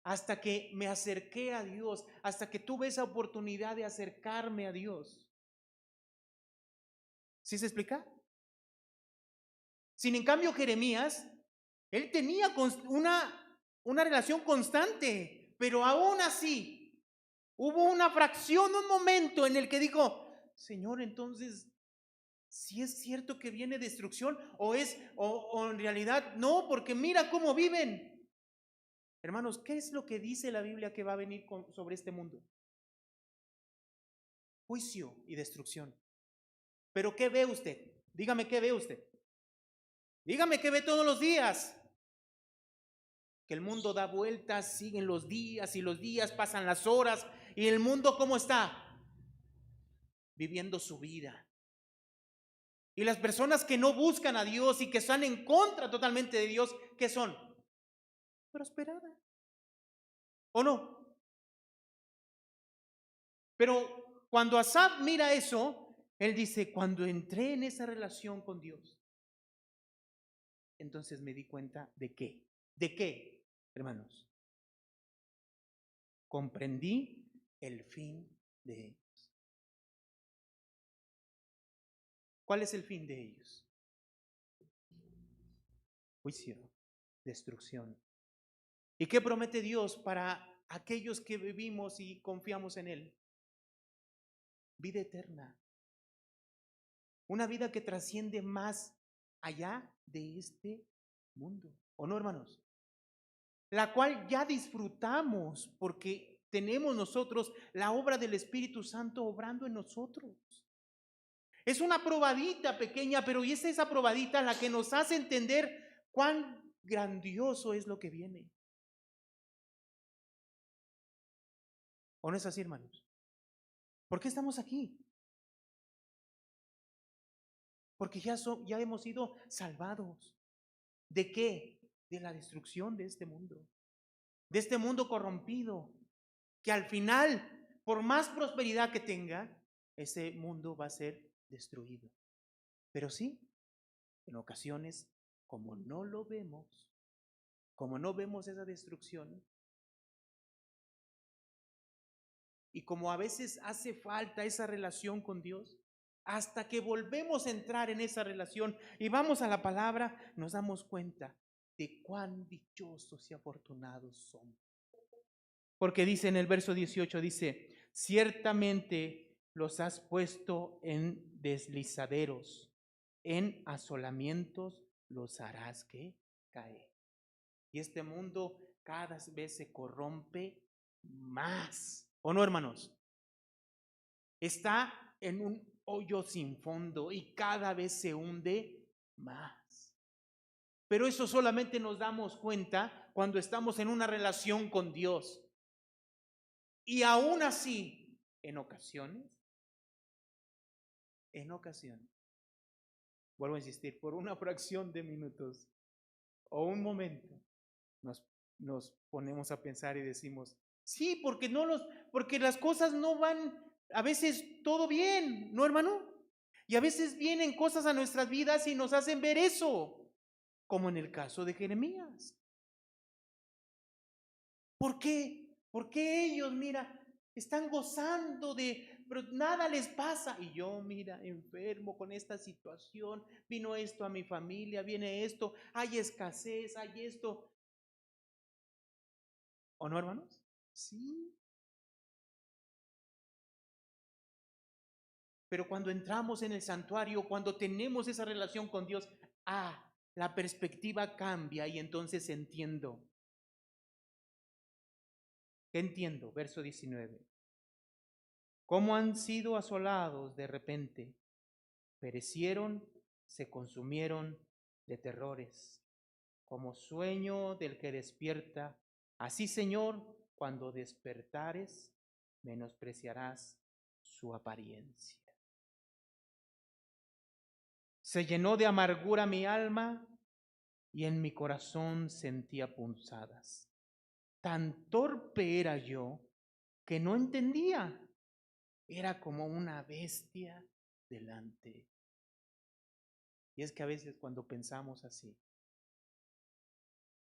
Hasta que me acerqué a Dios, hasta que tuve esa oportunidad de acercarme a Dios. ¿Sí se explica? Sin en cambio, Jeremías, él tenía una relación constante, pero aún así hubo una fracción, un momento en el que dijo, Señor, entonces, ¿si es cierto que viene destrucción o en realidad no? Porque mira cómo viven. Hermanos, ¿qué es lo que dice la Biblia que va a venir sobre este mundo? Juicio y destrucción. ¿Pero qué ve usted? Dígame qué ve usted. Dígame qué ve todos los días. Que el mundo da vueltas, siguen los días y los días, pasan las horas. ¿Y el mundo cómo está? Viviendo su vida. Y las personas que no buscan a Dios y que están en contra totalmente de Dios, ¿qué son? Prosperadas. ¿O no? Pero cuando Asaf mira eso, él dice, cuando entré en esa relación con Dios, entonces me di cuenta de qué. ¿De qué, hermanos? Comprendí el fin de ellos. ¿Cuál es el fin de ellos? Juicio, destrucción. ¿Y qué promete Dios para aquellos que vivimos y confiamos en Él? Vida eterna. Una vida que trasciende más allá de este mundo. ¿O no, hermanos? La cual ya disfrutamos porque tenemos nosotros la obra del Espíritu Santo obrando en nosotros. Es una probadita pequeña, pero es esa probadita la que nos hace entender cuán grandioso es lo que viene. ¿O no es así, hermanos? ¿Por qué estamos aquí? Porque ya hemos sido salvados. ¿De qué? De la destrucción de este mundo. De este mundo corrompido. Que al final, por más prosperidad que tenga, ese mundo va a ser destruido. Pero sí, en ocasiones, como no lo vemos, como no vemos esa destrucción, y como a veces hace falta esa relación con Dios, hasta que volvemos a entrar en esa relación y vamos a la palabra, nos damos cuenta de cuán dichosos y afortunados somos. Porque dice en el verso 18, dice, ciertamente los has puesto en deslizaderos, en asolamientos los harás que caer. Y este mundo cada vez se corrompe más. ¿O no, hermanos? Está en un hoyo sin fondo y cada vez se hunde más. Pero eso solamente nos damos cuenta cuando estamos en una relación con Dios. Y aún así, en ocasiones, vuelvo a insistir, por una fracción de minutos o un momento, nos ponemos a pensar y decimos, Sí, porque las cosas no van a veces todo bien, ¿no, hermano? Y a veces vienen cosas a nuestras vidas y nos hacen ver eso, como en el caso de Jeremías. ¿Por qué? Porque ellos, mira, están gozando pero nada les pasa. Y yo, mira, enfermo con esta situación, vino esto a mi familia, viene esto, hay escasez, hay esto. ¿O no, hermanos? Sí. Pero cuando entramos en el santuario, cuando tenemos esa relación con Dios, la perspectiva cambia y entonces entiendo. ¿Qué entiendo? Verso 19. ¿Cómo han sido asolados de repente? Perecieron, se consumieron de terrores, como sueño del que despierta. Así, Señor, cuando despertares, menospreciarás su apariencia. Se llenó de amargura mi alma y en mi corazón sentía punzadas. Tan torpe era yo que no entendía. Era como una bestia delante. Y es que a veces cuando pensamos así,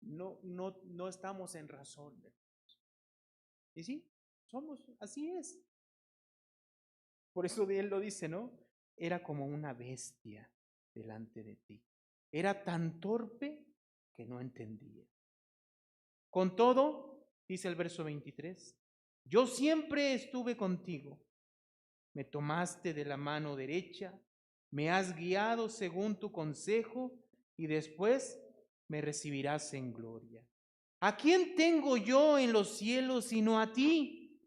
no estamos en razón. Y sí, así es. Por eso él lo dice, ¿no? Era como una bestia delante de ti. Era tan torpe que no entendía. Con todo, dice el verso 23, yo siempre estuve contigo. Me tomaste de la mano derecha, me has guiado según tu consejo y después me recibirás en gloria. ¿A quién tengo yo en los cielos sino a ti?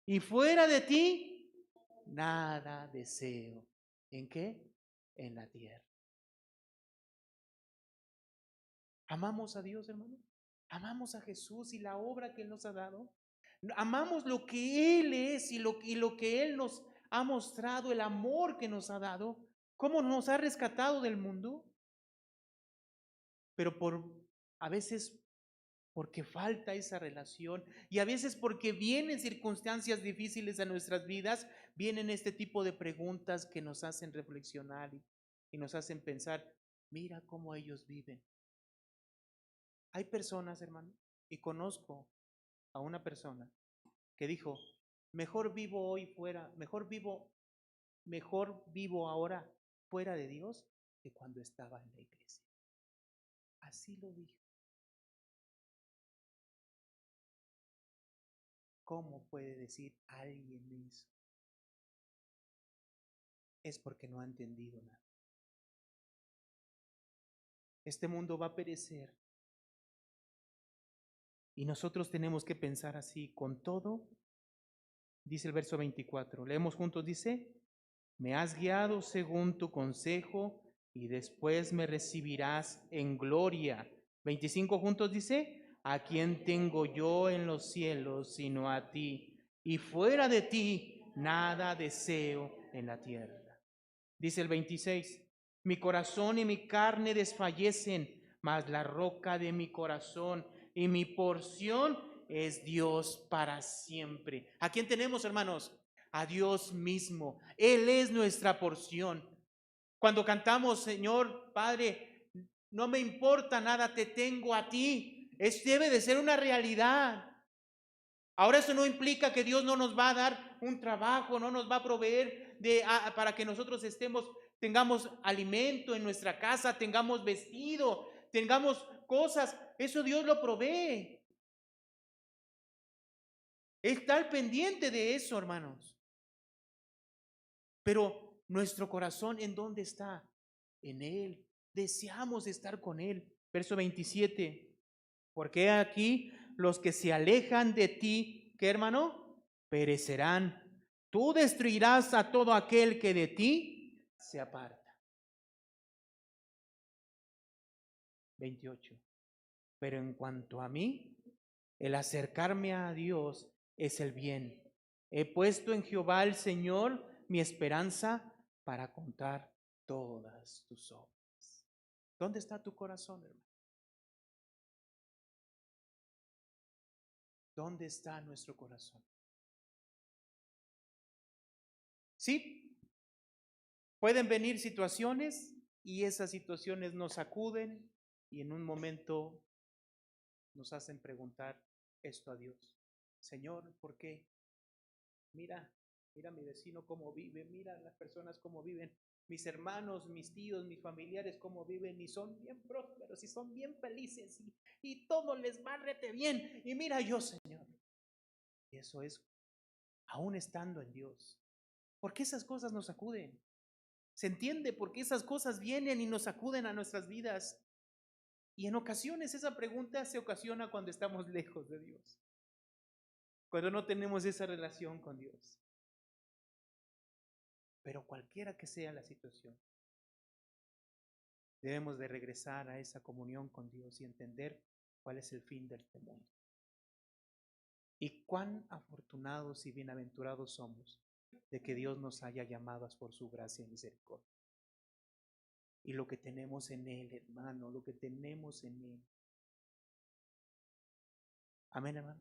Y fuera de ti, nada deseo. ¿En qué? En la tierra. ¿Amamos a Dios, hermano? ¿Amamos a Jesús y la obra que Él nos ha dado? ¿Amamos lo que Él es y lo que Él nos ha mostrado, el amor que nos ha dado? ¿Cómo nos ha rescatado del mundo? Pero a veces porque falta esa relación y a veces porque vienen circunstancias difíciles a nuestras vidas, vienen este tipo de preguntas que nos hacen reflexionar y nos hacen pensar, mira cómo ellos viven. Hay personas, hermano, y conozco a una persona que dijo, mejor vivo hoy fuera, mejor vivo ahora fuera de Dios que cuando estaba en la iglesia. Así lo dijo. ¿Cómo puede decir alguien eso? Es porque no ha entendido nada. Este mundo va a perecer y nosotros tenemos que pensar así con todo. Dice el verso 24, leemos juntos, dice, me has guiado según tu consejo y después me recibirás en gloria. 25 juntos dice, ¿a quién tengo yo en los cielos sino a ti? Y fuera de ti nada deseo en la tierra. Dice el 26, mi corazón y mi carne desfallecen, mas la roca de mi corazón y mi porción es Dios para siempre. ¿A quién tenemos, hermanos? A Dios mismo. Él es nuestra porción. Cuando cantamos, Señor, Padre, no me importa nada, te tengo a ti. Debe de ser una realidad. Ahora eso no implica que Dios no nos va a dar un trabajo, no nos va a proveer para que nosotros tengamos alimento en nuestra casa, tengamos vestido, tengamos cosas. Eso Dios lo provee. Está al pendiente de eso, hermanos. Pero nuestro corazón, ¿en dónde está? En Él. Deseamos estar con Él. Verso 27. Porque aquí los que se alejan de ti, ¿qué, hermano? Perecerán. Tú destruirás a todo aquel que de ti se aparta. 28. Pero en cuanto a mí, el acercarme a Dios es el bien. He puesto en Jehová el Señor mi esperanza para contar todas tus obras. ¿Dónde está tu corazón, hermano? ¿Dónde está nuestro corazón? Sí, pueden venir situaciones y esas situaciones nos sacuden y en un momento nos hacen preguntar esto a Dios. Señor, ¿por qué? Mira, mira mi vecino cómo vive, mira las personas cómo viven, mis hermanos, mis tíos, mis familiares cómo viven y son bien prósperos y son bien felices y todo les va rete bien. Y mira yo, Señor, y eso es aún estando en Dios. ¿Por qué esas cosas nos sacuden? ¿Se entiende por qué esas cosas vienen y nos sacuden a nuestras vidas? Y en ocasiones esa pregunta se ocasiona cuando estamos lejos de Dios, cuando no tenemos esa relación con Dios. Pero cualquiera que sea la situación, debemos de regresar a esa comunión con Dios y entender cuál es el fin del mundo. Y cuán afortunados y bienaventurados somos de que Dios nos haya llamados por su gracia y misericordia. Y lo que tenemos en Él, hermano, lo que tenemos en Él. Amén, hermano.